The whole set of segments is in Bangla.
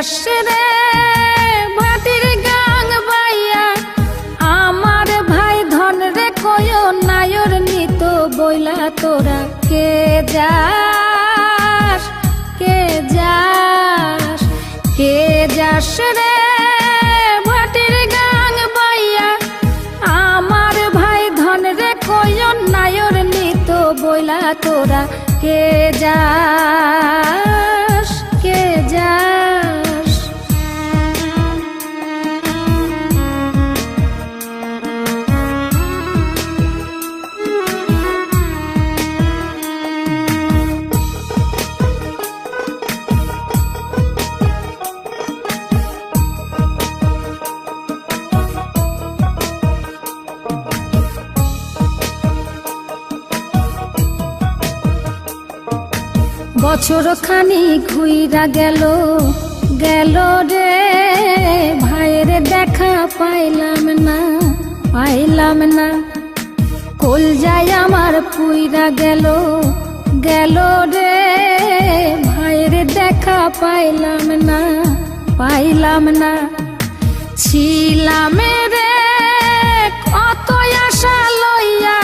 যাস রে ভাটির গাং বাইয়া আমার ভাই ধন রে কয় নায়র নিত বইলা তোরা কে যাস কে যাস কে যাস রে ভাটির গাং বাইয়া আমার ভাই ধন রে কয় নায়র নিত বইলা তোরা কে যাস কে যাস বছর খানি ঘুইরা গেল গেল রে ভাইয়ের দেখা পাইলাম না কল যায় আমার পুইরা গেল গেল রে ভাইয়ের দেখা পাইলাম না ছিলাম রে কত আশা লইয়া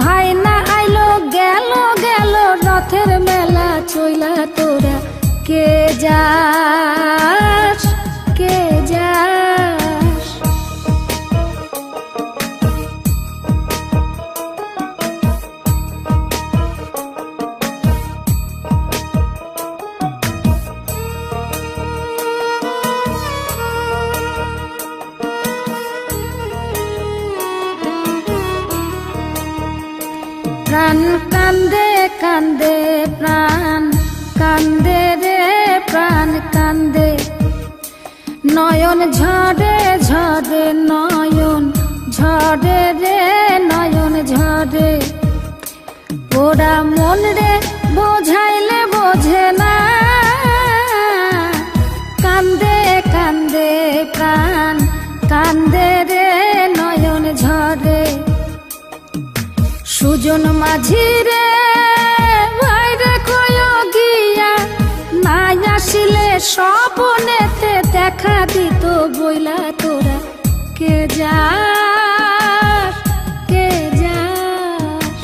ভাই না আইলো গেল গেল রথের মেলা চইলা তোরা কে যাস কে যাস প্রাণ কান্দে কান্দে প্রাণ কান্দে রে প্রাণ কান্দে নয়ন ঝরে ঝরে নয়ন ঝরে রে নয়ন ঝরে ওরা মন রে বোঝাইলে বোঝে না কান্দে কান্দে প্রাণ কান্দে রে নয়ন ঝরে সুজন মাঝি রে ভাইরে কয় গিয়া নাই আসিলে স্বপনেতে দেখা দিত বইলা তোরা কে যাস কে যাস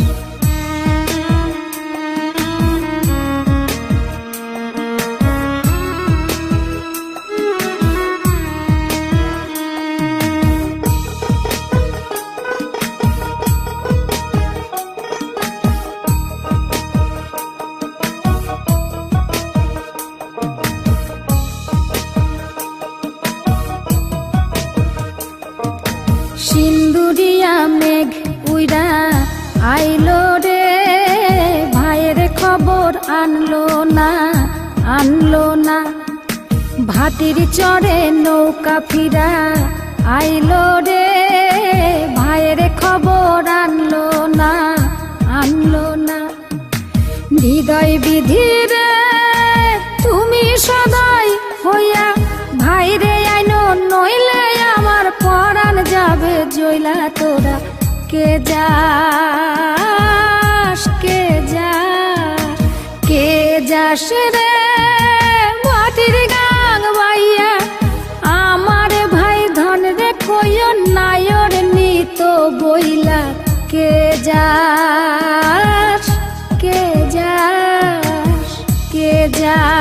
সিন্দুরিয়া মেঘ উইরা আইলো রে ভাইয়ের খবর আনলো না ভাটির চড়ে নৌকা ফিরা আইলো রে ভাইয়ের খবর আনলো না হৃদয় বিধি রে তুমি সদাই হইয়া ভাইরে আইনো নইলে আমার পরাণ যাবে জইলা তোরা কে যাস কে যাস কে যাস রে ভাটির গাং বাইয়া আমার ভাই ধন রে কয় নায়র নিত বইলা কে যাস কে যাস কে যাস